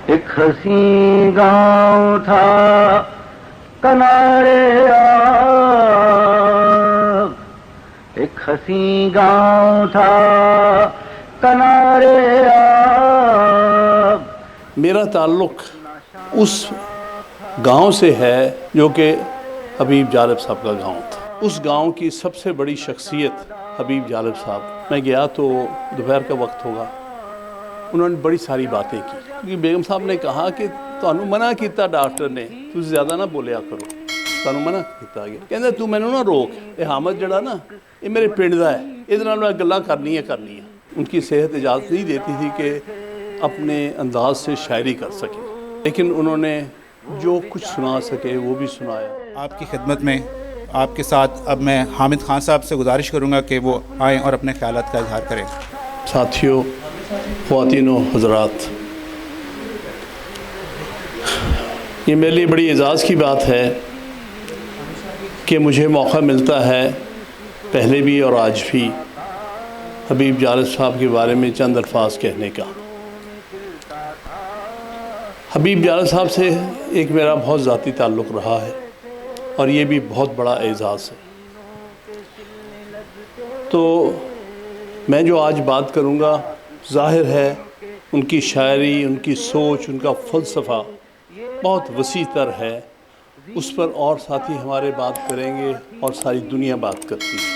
ایک حسین گاؤں تھا کنارے آب، ایک حسین گاؤں تھا کنارے آب۔ میرا تعلق اس گاؤں سے ہے جو کہ حبیب جالب صاحب کا گاؤں تھا۔ اس گاؤں کی سب سے بڑی شخصیت حبیب جالب صاحب۔ میں گیا تو دوپہر کا وقت ہوگا، انہوں نے بڑی ساری باتیں کی کیونکہ بیگم صاحب نے کہا کہ تانوں منع کیتا ڈاکٹر نے، تم زیادہ نہ بولیا کرو، تانوں منع کیتا گیا۔ کہندے تو مینوں نہ روک، یہ حامد جڑا نا یہ میرے پنڈ دا ہے، یہ نال میں گلاں کرنی ہے۔ ان کی صحت اجازت نہیں دیتی تھی کہ اپنے انداز سے شاعری کر سکے، لیکن انہوں نے جو کچھ سنا سکے وہ بھی سنایا۔ آپ کی خدمت میں آپ کے ساتھ اب میں حامد خان صاحب سے گزارش کروں گا کہ وہ آئیں اور اپنے خیالات کا اظہار کریں۔ ساتھیوں، خواتین و حضرات، یہ میرے لیے بڑی اعزاز کی بات ہے کہ مجھے موقع ملتا ہے پہلے بھی اور آج بھی حبیب جالب صاحب کے بارے میں چند الفاظ کہنے کا۔ حبیب جالب صاحب سے ایک میرا بہت ذاتی تعلق رہا ہے اور یہ بھی بہت بڑا اعزاز ہے۔ تو میں جو آج بات کروں گا، ظاہر ہے ان کی شاعری، ان کی سوچ، ان کا فلسفہ بہت وسیع تر ہے، اس پر اور ساتھی ہمارے بات کریں گے اور ساری دنیا بات کرتی ہے۔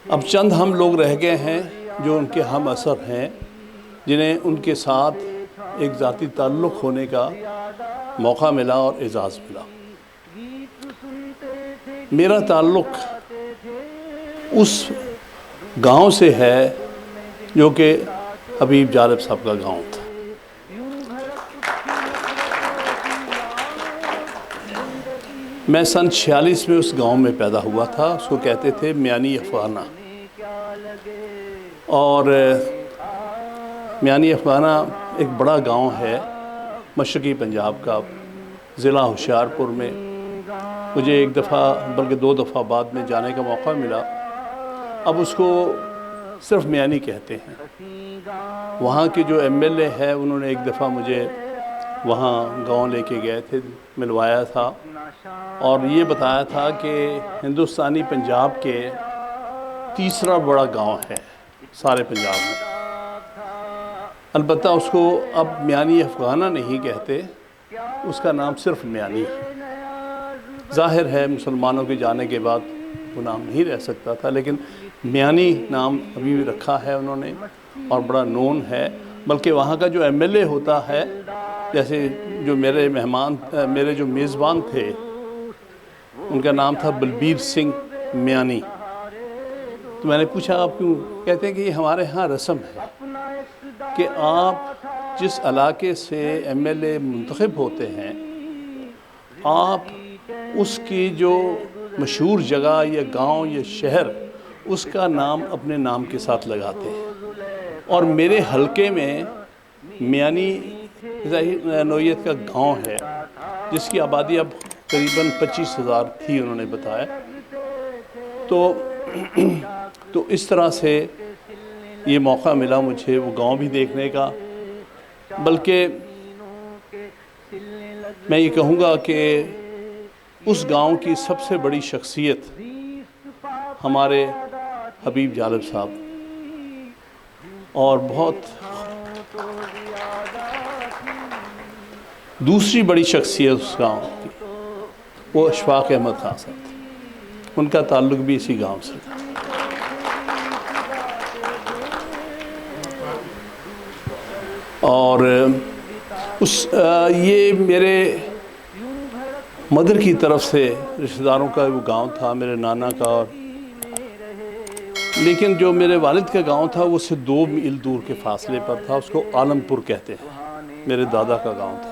اب چند ہم لوگ رہ گئے ہیں جو ان کے ہم اثر ہیں، جنہیں ان کے ساتھ ایک ذاتی تعلق ہونے کا موقع ملا اور اعزاز ملا۔ میرا تعلق اس گاؤں سے ہے جو کہ حبیب جالب صاحب کا گاؤں تھا۔ میں سن 46 میں اس گاؤں میں پیدا ہوا تھا، اس کو کہتے تھے میانی افغانہ۔ اور میانی افغانہ ایک بڑا گاؤں ہے مشرقی پنجاب کا، ضلع ہوشیارپور میں۔ مجھے ایک دفعہ بلکہ 2 دفعہ بعد میں جانے کا موقع ملا۔ اب اس کو صرف میانی کہتے ہیں۔ وہاں کے جو MLA ہے انہوں نے ایک دفعہ مجھے وہاں گاؤں لے کے گئے تھے، ملوایا تھا اور یہ بتایا تھا کہ ہندوستانی پنجاب کے تیسرا بڑا گاؤں ہے سارے پنجاب میں۔ البتہ اس کو اب میانی افغانہ نہیں کہتے، اس کا نام صرف میانی ہے۔ ظاہر ہے مسلمانوں کے جانے کے بعد وہ نام نہیں رہ سکتا تھا، لیکن میانی نام ابھی بھی رکھا ہے انہوں نے اور بڑا نون ہے۔ بلکہ وہاں کا جو MLA ہوتا ہے، جیسے جو میرے جو میزبان تھے ان کا نام تھا بلبیر سنگھ میانی۔ تو میں نے پوچھا آپ کیوں؟ کہتے ہیں کہ یہ ہمارے ہاں رسم ہے کہ آپ جس علاقے سے MLA منتخب ہوتے ہیں، آپ اس کی جو مشہور جگہ یا گاؤں یا شہر، اس کا نام اپنے نام کے ساتھ لگاتے ہیں۔ اور میرے حلقے میں میانی نوعیت کا گاؤں ہے جس کی آبادی اب تقریباً 25,000 تھی، انہوں نے بتایا۔ تو اس طرح سے یہ موقع ملا مجھے وہ گاؤں بھی دیکھنے کا۔ بلکہ میں یہ کہوں گا کہ اس گاؤں کی سب سے بڑی شخصیت ہمارے حبیب جالب صاحب، اور بہت دوسری بڑی شخصیت اس گاؤں کی وہ اشفاق احمد خان صاحب تھے۔ ان کا تعلق بھی اسی گاؤں سے تھا۔ اور یہ میرے مدر کی طرف سے رشتہ داروں کا وہ گاؤں تھا، میرے نانا کا۔ اور لیکن جو میرے والد کا گاؤں تھا وہ سے 2 میل دور کے فاصلے پر تھا، اس کو عالم پور کہتے ہیں، میرے دادا کا گاؤں تھا۔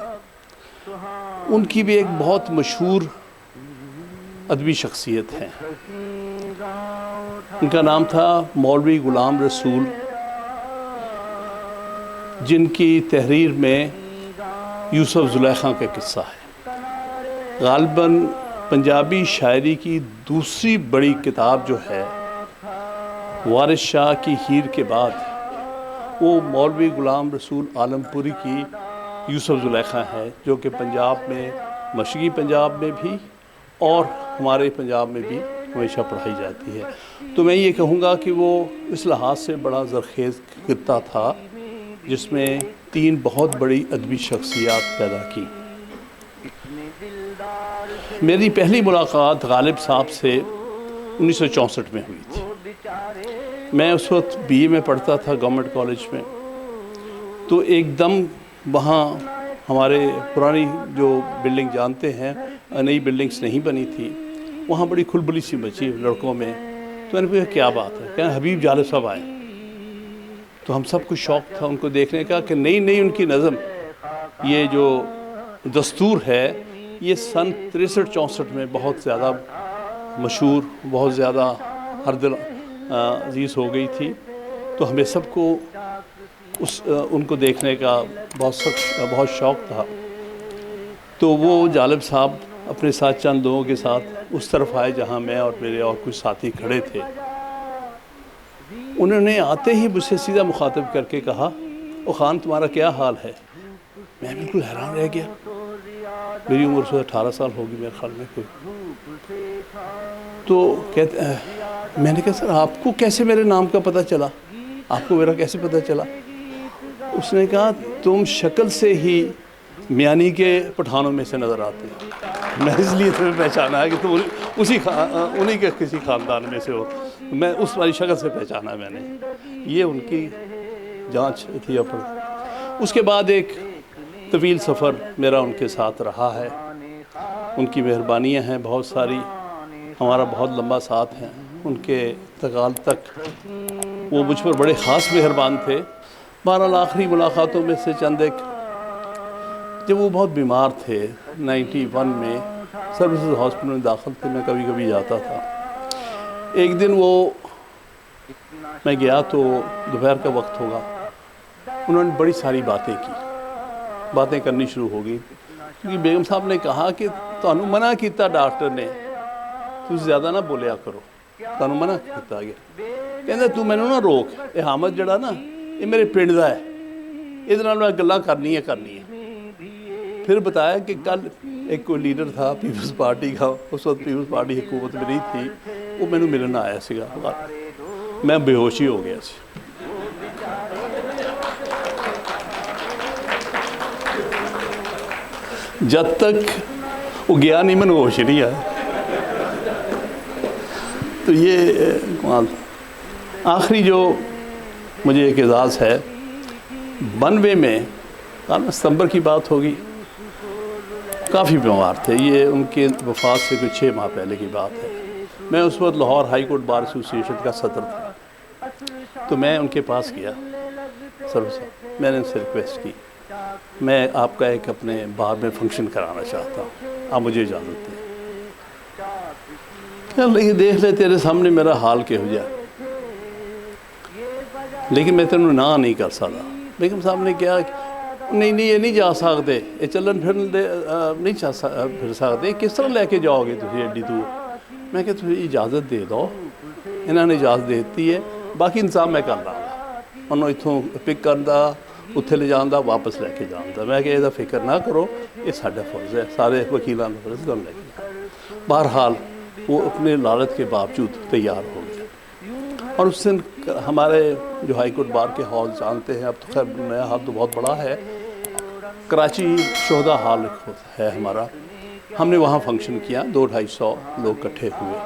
ان کی بھی ایک بہت مشہور ادبی شخصیت ہے، ان کا نام تھا مولوی غلام رسول، جن کی تحریر میں یوسف زلیخا کا قصہ ہے۔ غالباً پنجابی شاعری کی دوسری بڑی کتاب جو ہے وارث شاہ کی ہیر کے بعد، وہ مولوی غلام رسول عالمپوری کی یوسف زلیخا ہے، جو کہ پنجاب میں، مشرقی پنجاب میں بھی اور ہمارے پنجاب میں بھی ہمیشہ پڑھائی جاتی ہے۔ تو میں یہ کہوں گا کہ وہ اس لحاظ سے بڑا زرخیز خطہ تھا جس میں 3 بہت بڑی ادبی شخصیات پیدا کی۔ میری پہلی ملاقات غالب صاحب سے 1964 میں ہوئی تھی۔ میں اس وقت BA میں پڑھتا تھا گورنمنٹ کالج میں، تو ایک دم وہاں ہمارے پرانی جو بلڈنگ جانتے ہیں، نئی بلڈنگز نہیں بنی تھی، وہاں بڑی کھلبلی سی مچی لڑکوں میں۔ تو میں نے پوچھا کیا بات ہے؟ کہنا حبیب جالب صاحب آئے۔ تو ہم سب کو شوق تھا ان کو دیکھنے کا کہ نئی ان کی نظم، یہ جو دستور ہے، یہ سن 63-64 میں بہت زیادہ مشہور، بہت زیادہ ہر دل عزیز ہو گئی تھی۔ تو ہمیں سب کو ان کو دیکھنے کا بہت شوق تھا۔ تو وہ جالب صاحب اپنے ساتھ چند لوگوں کے ساتھ اس طرف آئے جہاں میں اور میرے اور کچھ ساتھی کھڑے تھے۔ انہوں نے آتے ہی مجھ سے سیدھا مخاطب کر کے کہا، او خان تمہارا کیا حال ہے؟ میں بالکل حیران رہ گیا۔ میری عمر سے 18 سال ہوگی میرے خیال میں کوئی۔ تو میں نے کہا سر آپ کو کیسے میرے نام کا پتہ چلا؟ آپ کو میرا کیسے پتہ چلا؟ اس نے کہا تم شکل سے ہی میانی کے پٹھانوں میں سے نظر آتے ہیں، میں اس لیے تمہیں پہچانا ہے کہ تم انہی کے کسی خاندان میں سے ہو، میں اس والی شکل سے پہچانا میں نے۔ یہ ان کی جانچ تھی اپنی۔ اس کے بعد ایک طویل سفر میرا ان کے ساتھ رہا ہے، ان کی مہربانیاں ہیں بہت ساری، ہمارا بہت لمبا ساتھ ہے۔ ان کے انتقال تک وہ مجھ پر بڑے خاص مہربان تھے۔ بہرحال آخری ملاقاتوں میں سے چند ایک، جب وہ بہت بیمار تھے 91 میں سروسز ہاسپٹل میں داخل تھے، میں کبھی کبھی جاتا تھا۔ ایک دن میں گیا تو دوپہر کا وقت ہوگا، انہوں نے بڑی ساری باتیں کرنی شروع ہو گئی، کیونکہ بیگم صاحب نے کہا کہ تانوں منع کیتا ڈاکٹر نے، تو زیادہ نہ بولیا کرو، تانوں منع کیتا گیا۔ کہندے تو مینوں نہ روک، اے حامد جڑا نا یہ میرے پنڈ دا ہے، یہ نال میں گلاں کرنی ہے۔ پھر بتایا کہ کل ایک کوئی لیڈر تھا پیپلز پارٹی کا، اس وقت پیپلز پارٹی حکومت میں نہیں تھی، وہ مینوں ملن آیا سگا، میں بے ہوشی ہو گیا سی۔ جب تک وہ گیا نہیں مینوں ہوش نہیں آیا۔ تو یہ آخری جو مجھے ایک اعزاز ہے 92 میں، ستمبر کی بات ہوگی، کافی بیمار تھے، یہ ان کے وفات سے کوئی 6 ماہ پہلے کی بات ہے۔ میں اس وقت لاہور ہائی کورٹ بار ایسوسی ایشن کا صدر تھا، تو میں ان کے پاس گیا، میں نے ان سے ریکویسٹ کی، میں آپ کا ایک اپنے بار میں فنکشن کرانا چاہتا ہوں، آپ مجھے اجازت دیں۔ لیکن دیکھ لے تیرے سامنے میرا حال کہ ہو جائے، لیکن میں تینوں نہ نہیں کر سکتا۔ بیگم صاحب نے کہا نہیں یہ نہیں جا سکتے، یہ چلن پھرن دے نہیں پھر سکتے، کس طرح لے کے جاؤ گے تھی ایڈی دور؟ میں کہ تھی اجازت دے دو، انہوں نے اجازت دے دیتی ہے، باقی انتظام میں کر لوں گا، انہوں اتوں پک کرنا، اتنے لے جانا، واپس لے کے جانا۔ میں کہ یہ فکر نہ کرو، یہ سارا فرض ہے، سارے وکیلوں کا فرض کر لے کے۔ بہرحال وہ اپنے لالچ کے باوجود تیار ہو گیا، اور اس دن ہمارے جو ہائی کورٹ بار کے ہال جانتے ہیں، اب تو خیر نیا ہال تو بہت بڑا ہے، کراچی شہدا ہال ہے ہمارا، ہم نے وہاں فنکشن کیا، 200-250 لوگ اکٹھے ہوئے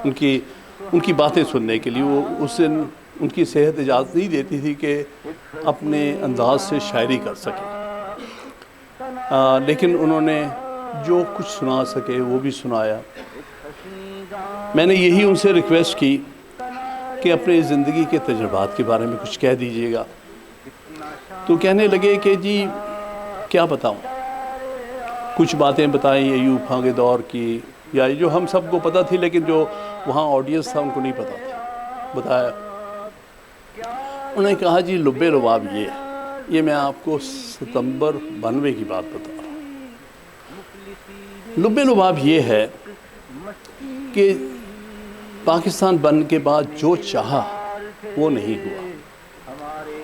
ان کی باتیں سننے کے لیے۔ وہ اس دن ان کی صحت اجازت نہیں دیتی تھی کہ اپنے انداز سے شاعری کر سکیں، لیکن انہوں نے جو کچھ سنا سکے وہ بھی سنایا۔ میں نے یہی ان سے ریکویسٹ کی کہ اپنے زندگی کے تجربات کے بارے میں کچھ کہہ دیجیے گا۔ تو کہنے لگے کہ جی کیا بتاؤں، کچھ باتیں بتائیں ایوب خان کے دور کی، یا جو ہم سب کو پتہ تھی لیکن جو وہاں آڈینس تھا ان کو نہیں پتہ تھا۔ بتایا، انہوں نے کہا جی لبے لباب یہ میں آپ کو ستمبر 92 کی بات بتا رہا ہوں۔ لبے لباب یہ ہے کہ پاکستان بننے کے بعد جو چاہا وہ نہیں ہوا،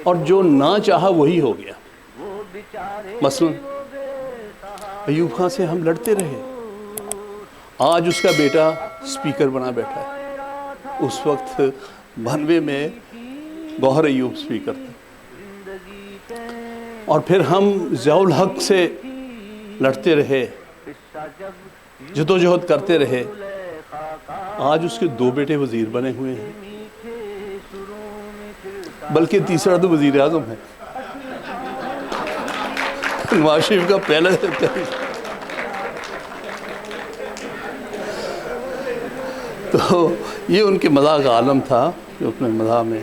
اور جو نہ چاہا وہی ہو گیا. مثلا ایوب خان سے ہم لڑتے رہے، آج اس کا بیٹا سپیکر بنا بیٹھا ہے. اس وقت 92 میں گوہر ایوب سپیکر تھا. اور پھر ہم ضیاء الحق سے لڑتے رہے، جدوجہد کرتے رہے. آج اس کے 2 بیٹے وزیر بنے ہوئے ہیں، بلکہ تیسرا تو وزیر اعظم ہے. نواز شریف کا پہلا تو یہ ان کے مزاح کا عالم تھا جو اپنے مزاح میں.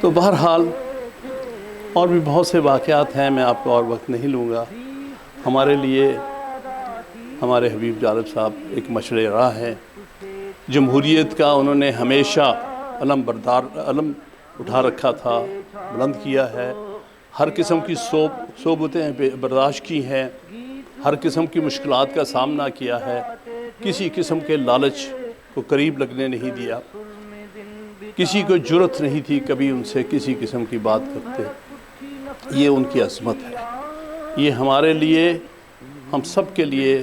تو بہرحال اور بھی بہت سے واقعات ہیں، میں آپ کو اور وقت نہیں لوں گا. ہمارے لیے ہمارے حبیب جالب صاحب ایک مشعل راہ ہیں. جمہوریت کا انہوں نے ہمیشہ علم اٹھا رکھا تھا، بلند کیا ہے. ہر قسم کی صعوبتیں برداشت کی ہیں، ہر قسم کی مشکلات کا سامنا کیا ہے. کسی قسم کے لالچ کو قریب لگنے نہیں دیا، کسی کو جرأت نہیں تھی کبھی ان سے کسی قسم کی بات کرتے. یہ ان کی عظمت ہے. یہ ہمارے لیے، ہم سب کے لیے،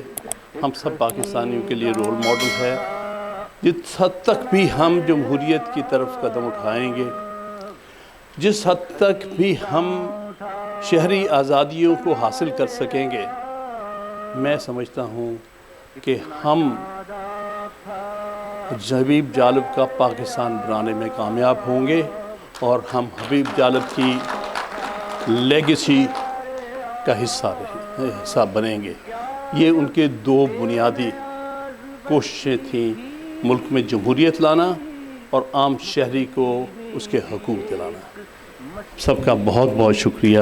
ہم سب پاکستانیوں کے لیے رول ماڈل ہے. جس حد تک بھی ہم جمہوریت کی طرف قدم اٹھائیں گے، جس حد تک بھی ہم شہری آزادیوں کو حاصل کر سکیں گے، میں سمجھتا ہوں کہ ہم حبیب جالب کا پاکستان بنانے میں کامیاب ہوں گے، اور ہم حبیب جالب کی لیگیسی کا حصہ بنیں گے. یہ ان کے 2 بنیادی کوششیں تھیں، ملک میں جمہوریت لانا اور عام شہری کو اس کے حقوق دلانا. سب کا بہت بہت شکریہ.